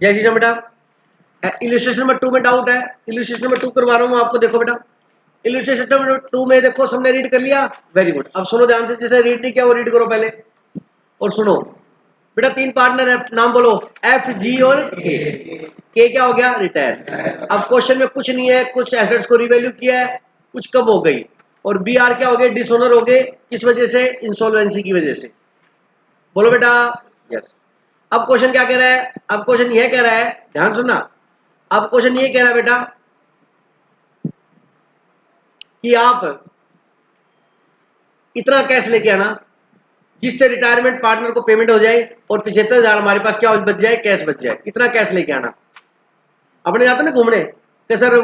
जय श्री राम बेटा। Illustration number 2 में डाउट है, इलस्ट्रेशन नंबर 2 करवा रहा हूँ आपको। देखो बेटा, इलस्ट्रेशन नंबर 2 में देखो सबने रीड कर लिया, वेरी गुड। अब सुनो ध्यान से, जिसने रीड नहीं किया वो रीड करो पहले और सुनो बेटा। 3 पार्टनर है, नाम बोलो, एफ जी और के। के क्या हो गया? रिटायर। अब क्वेश्चन में कुछ नहीं है, कुछ एसेट्स को रिवैल्यू किया है, कुछ कम हो गई। और बी आर क्या हो गए? डिसऑनर हो गए। किस वजह से? इंसॉल्वेंसी की वजह से। बोलो बेटा यस। अब क्वेश्चन क्या कह रहा है? अब क्वेश्चन यह कह रहा है, ध्यान सुनना। अब क्वेश्चन ये कह रहा है बेटा कि आप इतना कैश लेके आना जिससे रिटायरमेंट पार्टनर को पेमेंट हो जाए और 75,000 हमारे पास क्या बच जाए? कैश बच जाए। इतना कैश लेके आना। अपने जाते ना घूमने कि सर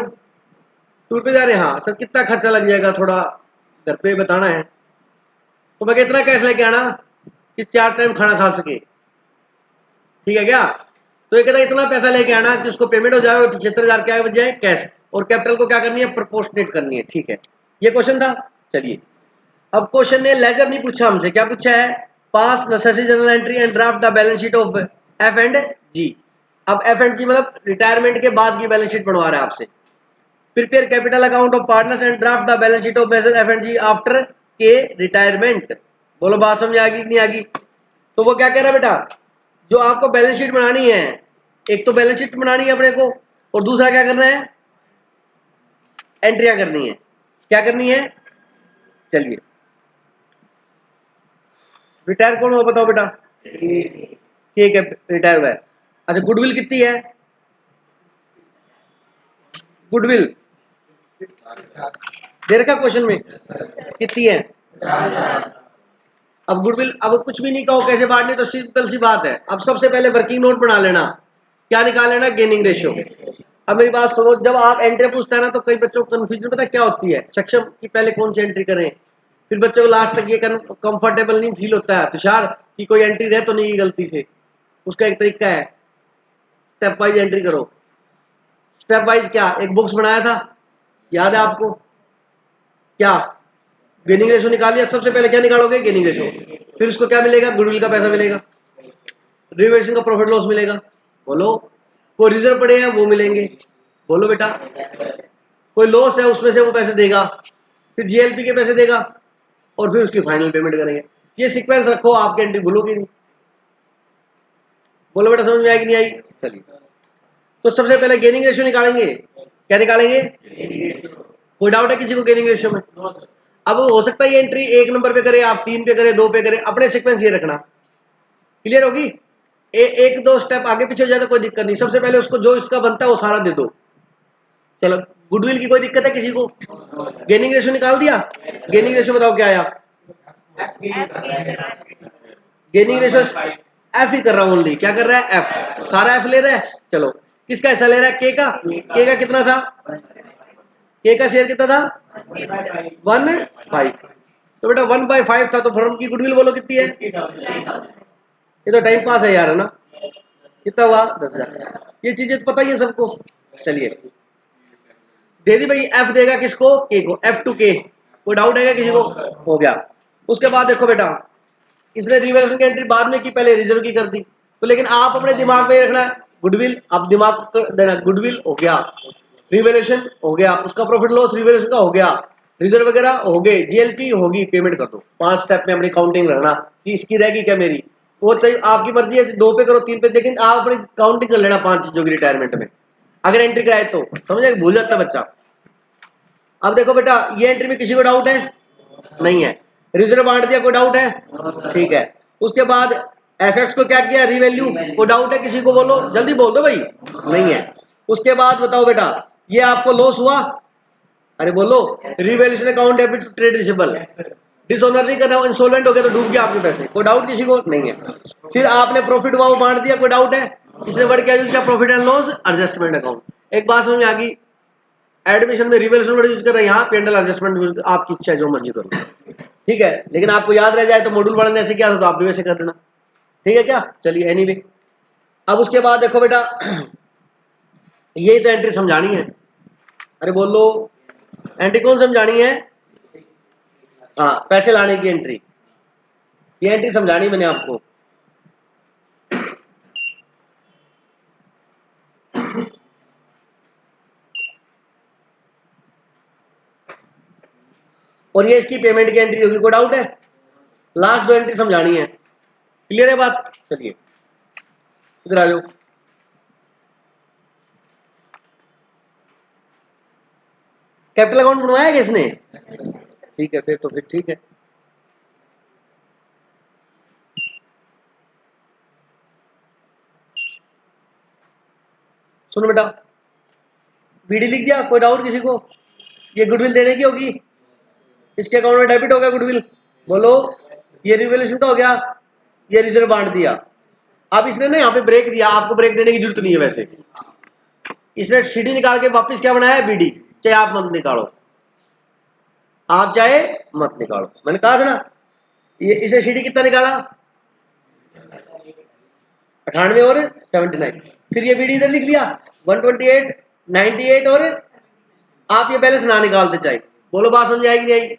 टूर पे जा रहे हैं, हाँ सर कितना खर्चा लग जाएगा, थोड़ा घर पे बताना है, तो मैं इतना कैश लेके आना कि 4 टाइम खाना खा सके। ठीक है क्या? तो ये कहता है इतना पैसा लेके आना कि उसको पेमेंट हो जाए और 75,000 क्या बच जाए? कैश। और कैपिटल को क्या करनी है? प्रोपोर्शनेट करनी है। ठीक है, ये क्वेश्चन था। चलिए, अब क्वेश्चन ने लेजर नहीं पूछा हमसे, क्या पूछा है? Pass necessary journal entry and draft the balance sheet of F and G. अब एफ एंड जी मतलब रिटायरमेंट के बाद की बैलेंस शीट बनवा रहा है आपसे। Prepare capital account of partners and draft the balance sheet of major F and G after के रिटायरमेंट। बोलो बात समझ आ गई कि नहीं आ गई? तो वो क्या कह रहा है बेटा, जो आपको बैलेंस शीट बनानी है, एक तो बैलेंस शीट बनानी है अपने को, और दूसरा क्या करना है? एंट्रियां करनी है। क्या करनी है? चलिए, रिटायर कौन हो बताओ बेटा? ठीक है, रिटायर हुआ है। अच्छा, गुडविल कितनी है? गुडविल दे रखा क्वेश्चन में, कितनी है? अब गुडविल, अब कुछ भी नहीं कहो कैसे बांटनी, तो सिंपल सी बात है। अब सबसे पहले वर्किंग नोट बना लेना। क्या निकाल लेना? Gaining ratio. अब मेरी बात सुनो, जब आप एंट्री पूछता है ना तो कई बच्चों को कंफ्यूजन पता क्या होती है? सक्षम की पहले कौन सी एंट्री करें, फिर बच्चों को लास्ट तक ये कंफर्टेबल नहीं फील होता है तुषार कि कोई एंट्री रह तो नहीं गलती से। उसका एक तरीका है, स्टेप वाइज एंट्री करो। स्टेप वाइज क्या? एक बुक्स बनाया था, याद है आपको? क्या गेनिंग रेशो निकाल लिया? सबसे पहले क्या निकालोगे? Gaining ratio. फिर उसको क्या मिलेगा? गुडविल का पैसा मिलेगा, रिवेल्यूशन का प्रॉफिट लॉस मिलेगा। बोलो, कोई रिजर्व पड़े हैं वो मिलेंगे। बोलो बेटा, कोई लॉस है उसमें से वो पैसे देगा, फिर जीएलपी के पैसे देगा, और फिर उसकी फाइनल पेमेंट करेंगे। ये सीक्वेंस रखो, आपकी एंट्री भूलोगे नहीं। बोलो बेटा, समझ में आएगी नहीं आई? चलिए, तो सबसे पहले गेनिंग रेशियो निकालेंगे। क्या निकालेंगे? कोई डाउट है किसी को गेनिंग रेशियो में? अब हो सकता है ये एंट्री 1 नंबर पे करे, आप 3 पे करे, 2 पे करे, अपने सीक्वेंस ये रखना। क्लियर होगी? एक दो स्टेप आगे पीछे हो जाए तो कोई दिक्कत नहीं। सबसे पहले उसको जो इसका बनता है वो सारा दे दो। चलो, गुडविल की कोई दिक्कत है किसी को? गेनिंग रेशियो निकाल दिया। गेनिंग रेशियो बताओ क्या आया? गेनिंग रेशियो एफ ही कर रहा हूं ओनली। क्या कर रहा है? एफ। सारा एफ ले रहा है। चलो, किसका हिस्सा ले रहा है? के का। के का कितना था? के का शेयर कितना था? 1/5। तो बेटा 1/5 था, तो फर्म की गुडविल बोलो कितनी है? ये तो टाइम पास है यार, है ना? कितना हुआ? 10,000। ये चीजें तो पता ही है सबको। चलिए, दे दी भाई। एफ देगा किसको? के को। एफ टू के। कोई डाउट है क्या किसी को? हो गया। उसके बाद देखो बेटा, इसने रिवैल्यूएशन की एंट्री बाद में की, पहले रिजर्व की कर दी। तो लेकिन आप अपने दिमाग में रखना गुडविल, आप दिमाग को देना, गुडविल हो गया, रिवैल्यूएशन हो गया, उसका प्रॉफिट लॉस रिवैल्यूएशन का हो गया, रिजर्व वगैरह हो गए, जीएलपी होगी, पेमेंट कर दो। 5 स्टेप में अपनी काउंटिंग रहना कि इसकी रहेगी क्या मेरी। वो चाहिए आपकी मर्जी है, 2 पे करो 3 पे, लेकिन आप अपनी काउंटिंग कर लेना 5 चीजों की रिटायरमेंट में अगर एंट्री कराए तो। समझे? भूल जाता बच्चा। अब देखो बेटा, ये एंट्री में किसी को डाउट है? नहीं है। रिजर्व बांट दिया, कोई डाउट है? ठीक है। उसके बाद एसेट्स को क्या किया? रिवैल्यू। कोई डाउट है किसी को? बोलो, जल्दी बोल दो भाई। नहीं है। उसके बाद बताओ बेटा, ये आपको लॉस हुआ? अरे बोलो, revaluation account debit to trade receivable. Dishonour नहीं करना, इंसॉल्वेंट हो गया तो डूब गया आपके पैसे। कोई डाउट किसी को? नहीं है। फिर आपने प्रॉफिट हुआ वो बांट दिया, कोई डाउट है? इसने वर्ड क्या यूज किया? Profit and loss adjustment account. एक बात समझ में आ गई? एडमिशन में रिवैल्यूएशन वर्ड यूज कर रहे हैं, यहाँ पेंडल एडजस्टमेंट आपकी इच्छा है, जो मर्जी करो। ठीक है, लेकिन आपको याद रह जाए तो मॉड्यूल वाले ने ऐसे किया था तो आप भी वैसे कर देना। ठीक है क्या? चलिए, एनीवे। अब उसके बाद देखो बेटा, यही तो एंट्री समझानी है। अरे बोलो, एंट्री कौन समझानी है? हाँ, पैसे लाने की एंट्री। ये एंट्री समझानी मैंने आपको। और ये इसकी पेमेंट की एंट्री होगी। कोई डाउट है? लास्ट 2 एंट्री समझानी है। क्लियर है बात? चलिए इधर आ जाओ। कैपिटल अकाउंट बनवाया किसने? ठीक है, फिर तो फिर ठीक है। सुनो बेटा, बीडी लिख दिया? कोई डाउट किसी को? ये गुडविल देने की होगी, इसके अकाउंट में डेबिट हो गया गुडविल। बोलो, ये रिवोल्यूशन का हो गया, ये रिजर्व बांट दिया। अब इसने ना यहाँ पे ब्रेक दिया, आपको ब्रेक देने की जरूरत नहीं है वैसे। इसने सीडी निकाल के वापस क्या बनाया? बीडी। चाहे आप मत निकालो, आप चाहे मत निकालो, मैंने कहा था ना। ये इसने सीडी कितना निकाला? 98 और 79। फिर ये बीडी इधर लिख लिया 128, 98 और आप ये बैलेंस ना निकालते चाहे। बोलो बात समझ आएगी नहीं आई?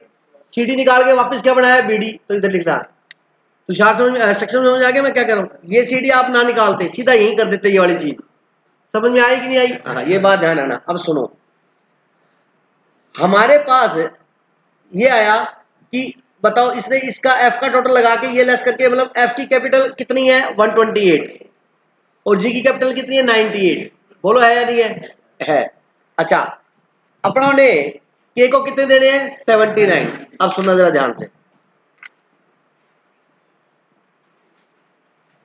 सीडी निकाल के वापस क्या बनाया? बीडी। तो इधर लिख रहा तुषार समझ सेक्शन समझ आ गया मैं क्या कह रहा हूँ? ये सीडी आप ना निकालते, सीधा यही कर देते। ये वाली चीज समझ में आई कि नहीं आई? हाँ, ये बात ध्यान रखना। अब सुनो, हमारे पास ये आया कि बताओ, इसने इसका एफ का टोटल लगा के ये लेस करके, मतलब एफ की कैपिटल कितनी है? 128 और जी की कैपिटल कितनी है? 98। बोलो है या नहीं है? है। अच्छा, अपनों ने के को कितने देने हैं? 79। अब सुनना जरा ध्यान से।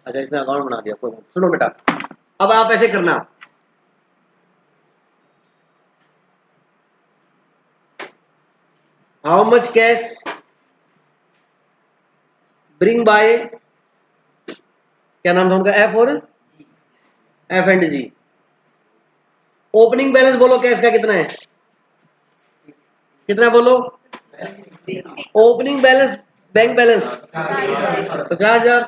अच्छा, इसने अकाउंट बना दिया, कोई बात। सुनो बेटा, अब आप ऐसे करना, how much cash bring by, क्या नाम था उनका? एफ और F and G. Opening balance बोलो कैश का कितना है? कितना बोलो? ओपनिंग बैलेंस, बैंक बैलेंस 50,000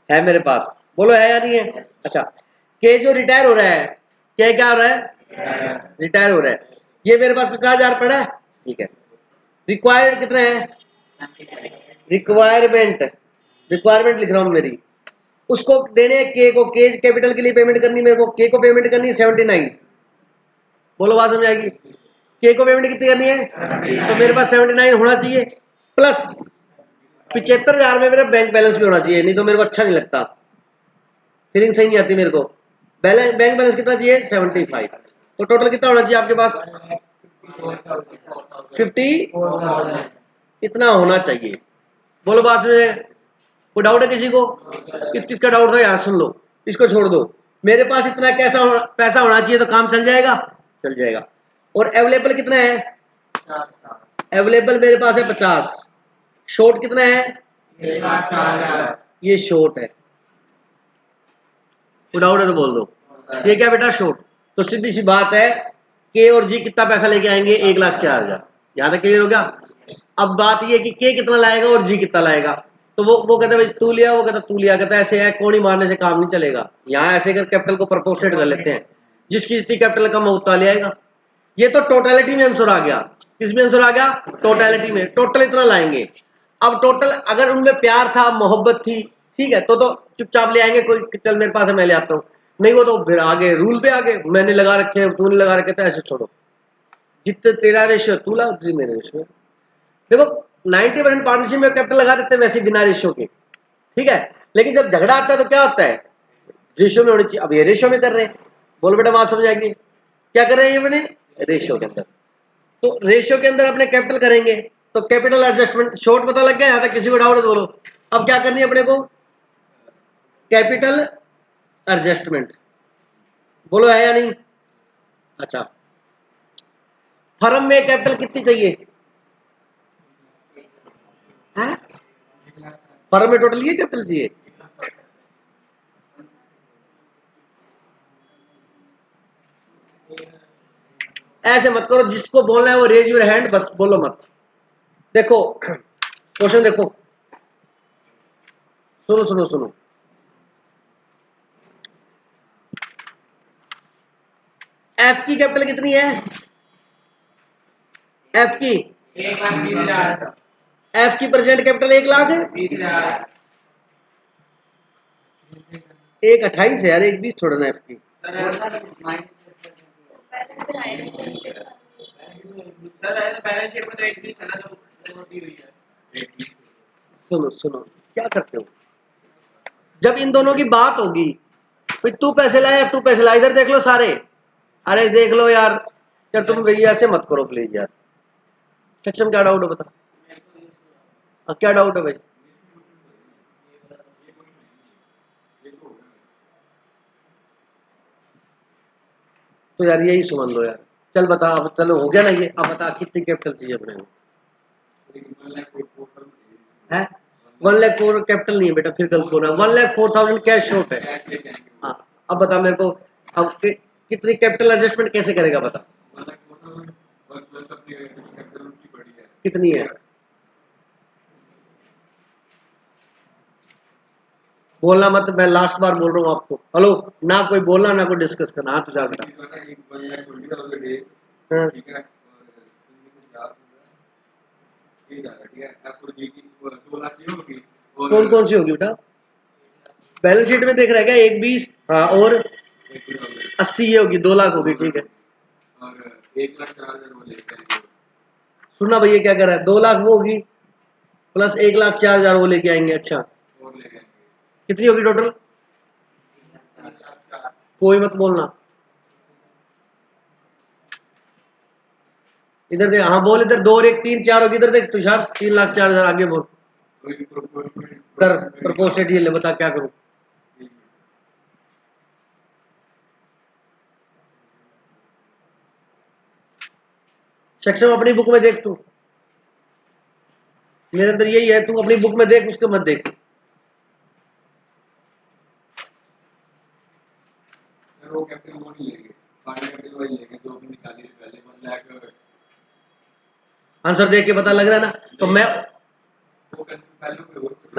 है मेरे पास। बोलो है या नहीं है? अच्छा, के जो रिटायर हो रहा है, क्या हो रहा है? रिटायर हो रहा है। ये मेरे पास 50,000 पड़ा है, ठीक है। रिक्वायर्ड कितना है? रिक्वायरमेंट, रिक्वायरमेंट लिख रहा हूं मेरी। उसको देने हैं के को, के कैपिटल के लिए पेमेंट करनी मेरे को, के को पेमेंट करनी है 79। बोलो बात समझ आएगी? के को पेमेंट कितनी करनी है? तो मेरे पास 79 होना चाहिए, प्लस 75,000 में मेरा बैंक बैलेंस भी होना चाहिए, नहीं तो मेरे को अच्छा नहीं लगता, फीलिंग सही नहीं आती मेरे को। बैंक बैलेंस कितना चाहिए? 75। तो टोटल कितना होना चाहिए आपके पास? 50 इतना होना चाहिए। बोलो बात में कोई डाउट है किसी को? किस किस का डाउट था यहाँ सुन लो, इसको छोड़ दो। मेरे पास इतना कैसा पैसा होना चाहिए तो काम चल जाएगा? चल जाएगा। और अवेलेबल कितना है? अवेलेबल मेरे पास है 50। शॉर्ट कितना है? 1,04,000। ये शॉर्ट है, कोई डाउट है तो बोल दो। ये क्या बेटा? शॉर्ट। तो सीधी सी बात है, के और जी कितना पैसा लेके आएंगे? 1,04,000। यहाँ तक क्लियर हो गया? अब बात ये कि के कितना लाएगा और जी कितना लाएगा। तो वो कहता है भाई तू लिया, वो कहता तू लिया, कहता ऐसे है कोड़ी मारने से काम नहीं चलेगा। यहाँ ऐसे कर कैपिटल को प्रपोर्शनेट कर लेते हैं, जिसकी जितनी कैपिटल कम हो उतना ले आएगा। ये तो टोटलिटी में आंसर आ गया। किसमें आंसर आ गया? टोटलिटी में। टोटल इतना लाएंगे। अब टोटल अगर उनमें प्यार था, मोहब्बत थी, ठीक है, तो चुपचाप ले आएंगे, कोई चल मेरे पास है मैं ले आता हूँ। नहीं वो तो फिर आगे रूल पे आगे, मैंने लगा रखे हैं तूने लगा रखे थे, ऐसे छोड़ो। जितने तेरा रेशियो तू ला, उतनी मेरे रेशियो। देखो 90% पार्टनरशिप में कैपिटल लगा देते हैं वैसे बिना रेशियो के, ठीक है। लेकिन जब झगड़ा आता है तो क्या होता है? रेशियो में होनी चाहिए। अब ये रेशियो में कर रहे हैं। बोलो बेटा बात समझ आएगी? क्या कर रहे हैं ये मैंने? रेशियो के अंदर। तो रेशियो के अंदर अपने कैपिटल करेंगे, तो कैपिटल एडजस्टमेंट शॉर्ट पता लग गया? यहाँ तक किसी को डाउट है तो बोलो। अब क्या करनी है अपने को? Capital adjustment. बोलो है या नहीं? अच्छा, फर्म में कैपिटल कितनी चाहिए? है? फर्म में टोटल ये कैपिटल चाहिए? ऐसे मत करो, जिसको बोलना है वो रेज योर हैंड, बस बोलो मत। देखो क्वेश्चन देखो, सुनो सुनो सुनो। एफ की कैपिटल कितनी है? एफ की 1,20,000। एफ की प्रेजेंट कैपिटल 1,20,000। 1,28 है यार, 1,20 छोड़ना एफ की। बैलेंस शीट में तो 1 है ना, जो दी हुई है। सुनो सुनो, क्या करते हो, जब इन दोनों की बात होगी, भाई तू पैसे लाया, तू पैसे ला, इधर देख लो सारे, अरे देख लो यार, यार तुम भैया ऐसे मत करो प्लीज यार। सेक्शन क्या डाउट है बता, क्या डाउट है भाई? तो यार यही समझ लो यार, चल बता, अब चलो हो गया ना ये, अब बता कितनी कैपिटल चाहिए अपने को? है 1,04,000 कैपिटल नहीं है बेटा, फिर गलत बोल रहा है, 1,04,000 कैश शॉर्ट है। हाँ, अब बता मेरे को, अब कितनी कैपिटल एडजस्टमेंट कैसे करेगा बता, कितनी है? बोलना मत, मैं लास्ट बार बोल रहा हूँ आपको, हेलो, ना कोई बोलना ना कोई डिस्कस करना, हाँ तुझा बेटा। हाँ, कौन कौन सी होगी बेटा? बैलेंस शीट में देख रहा है क्या? 1,20, हाँ, और 80 ये होगी, 2 लाख होगी, ठीक है। सुनना भैया क्या कर रहा है, 2 लाख वो होगी, प्लस 1,04,000 वो लेके आएंगे, अच्छा कितनी होगी टोटल? कोई मत बोलना, इधर देख, हाँ बोल, इधर 2 और 1 3 4 होगी, इधर देख तुषार, 3,04,000 आगे बोल, कर प्रपोज ये ले, बता क्या करूं? सेक्शन अपनी बुक में देख तू, मेरे अंदर यही है, तू अपनी बुक में देख, उसको मत देख। आंसर देख के पता लग रहा है ना, तो मैं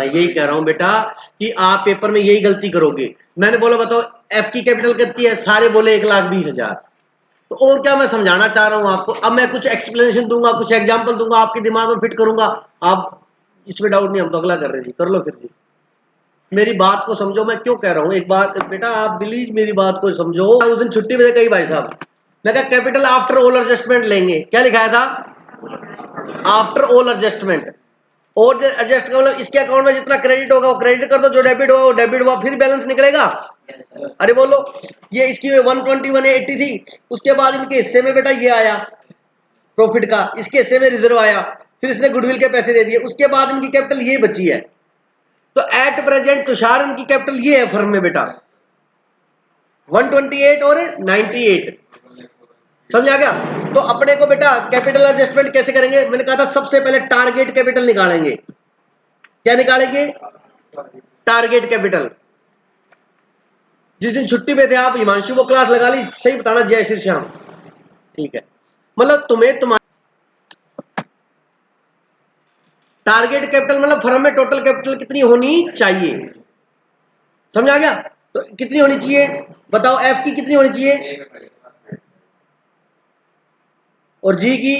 यही कह रहा हूं बेटा कि आप पेपर में यही गलती करोगे। मैंने बोला बताओ एफ की कैपिटल कितनी है, सारे बोले 1,20,000, तो और क्या मैं समझाना चाह रहा हूं आपको, अब मैं कुछ एक्सप्लेनेशन दूंगा, कुछ एग्जांपल दूंगा, आपके दिमाग में फिट करूंगा, आप इसमें डाउट नहीं, हम तो अगला कर रहे जी, कर लो फिर जी, मेरी बात को समझो, मैं क्यों कह रहा हूँ, एक बात बेटा आप प्लीज मेरी बात को समझो। उस दिन छुट्टी में कही भाई साहब, मैं कहा कैपिटल आफ्टर ऑल एडजस्टमेंट लेंगे, क्या लिखाया था? आफ्टर ऑल एडजस्टमेंट, और एडजस्ट का मतलब इसके अकाउंट में जितना क्रेडिट होगा वो क्रेडिट कर दो, जो डेबिट होगा वो डेबिट हुआ, फिर बैलेंस निकलेगा। अरे बोलो, ये इसकी 120 180 थी, उसके बाद इनके हिस्से में बेटा ये आया प्रॉफिट का, इसके हिस्से में रिजर्व आया, फिर इसने गुडविल के पैसे दे दिए, उसके बाद इनकी कैपिटल ये बची है। तो एट प्रेजेंट तुषार इनकी कैपिटल ये है फर्म में बेटा, 128 और 98, समझ आ गया? तो अपने को बेटा कैपिटल एडजस्टमेंट कैसे करेंगे, मैंने कहा था सबसे पहले टारगेट कैपिटल निकालेंगे, क्या निकालेंगे? Target capital. जिस दिन छुट्टी पे थे आप, हिमांशु को क्लास लगा ली, सही बताना जय श्री श्याम, ठीक है, मतलब तुम्हें तुम्हारा टारगेट कैपिटल मतलब फर्म में टोटल कैपिटल कितनी होनी चाहिए, समझ आ गया? तो कितनी होनी चाहिए बताओ, एफ की कितनी होनी चाहिए और जी की?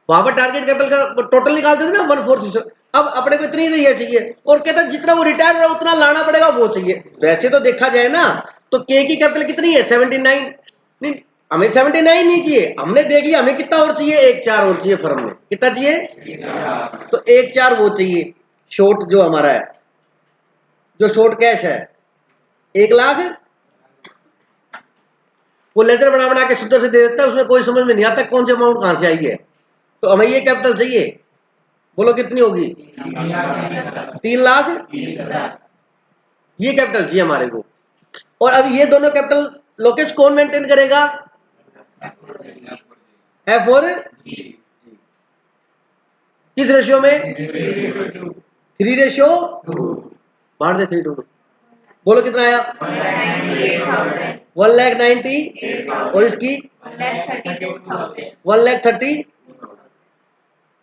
वहां पर टारगेट कैपिटल का टोटल निकालते थे ना 1/4, अब अपने को इतनी नहीं है चाहिए, और कहता जितना वो रिटायर हो रहा उतना लाना पड़ेगा, वो चाहिए। वैसे तो देखा जाए ना तो के की कैपिटल कितनी है 79, नहीं हमें 79 नहीं चाहिए, हमने देख लिया हमें कितना और चाहिए, 1,4 और चाहिए फर्म में, कितना चाहिए? तो 1,4 वो चाहिए शॉर्ट जो हमारा है, जो शॉर्ट कैश है 1,00,000, वो लेजर बना बना के शुद्ध से दे देता है, उसमें कोई समझ में नहीं आता कौन सी अमाउंट कहां से आई है, तो हमें ये कैपिटल चाहिए, बोलो कितनी होगी? 3,00,000, ये कैपिटल चाहिए हमारे को। और अब ये दोनों कैपिटल लोकेश कौन मेंटेन करेगा? एफ और किस रेशियो में? 3:2, बांट दे 3:2, बोलो कितना आया? 1,90,000 और इसकी 1,30,000।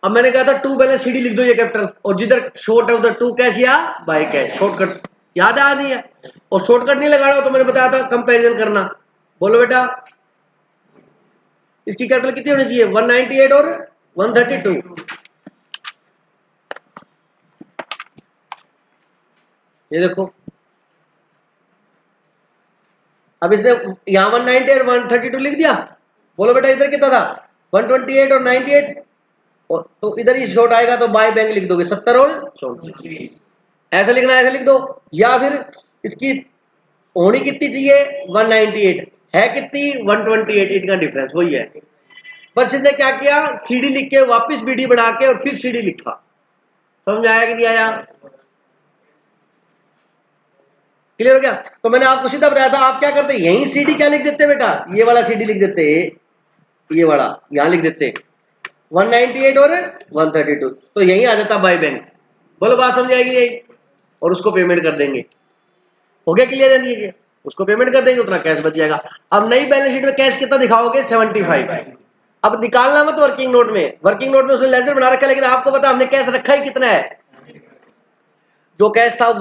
अब मैंने कहा था टू बैलेंस सीडी लिख दो ये कैपिटल, और जिधर शॉर्ट है उधर टू कैश या बाय कैश, शॉर्टकट याद आ नहीं है, और शॉर्टकट नहीं लगा रहा हो तो मैंने बताया था कंपैरिजन करना। बोलो बेटा इसकी कैपिटल कितनी होनी चाहिए? 198 और 132, ये देखो अब इसने यहाँ 198 और 132 लिख दिया। बोलो बेटा इधर कितना था 128 और 98 और तो इधर ही शॉर्ट आएगा तो बाय बैंक लिख दोगे 70 और 34। ऐसे लिखना है, ऐसे लिख दो। या फिर इसकी होनी कितनी चाहिए 198 है कितनी 128, इनका डिफरेंस वही है। बस इसने क्या किया सीडी लिख के वापस बीडी बना के और फिर सीडी लिखा। समझ आया कि नहीं आया? क्लियर हो गया? तो मैंने आपको सीधा बताया था आप क्या करते यहीं सीडी क्या लिख देते बेटा, ये वाला सीडी लिख देते, ये वाला यहां लिख देते 198 और 132 तो यहीं आ जाता बाय बैंक। बोलो बात समझ आएगी यही, और उसको पेमेंट कर देंगे। हो गया क्लियर है? नहीं है उसको पेमेंट कर देंगे उतना कैश बच जाएगा। अब नई बैलेंस शीट में कैश कितना दिखाओगे 75। अब निकालना मत वर्किंग नोट में, वर्किंग नोट में उसने लेजर बना रखा है लेकिन आपको पता हमने कैश रखा ही कितना है, जो कैश था वो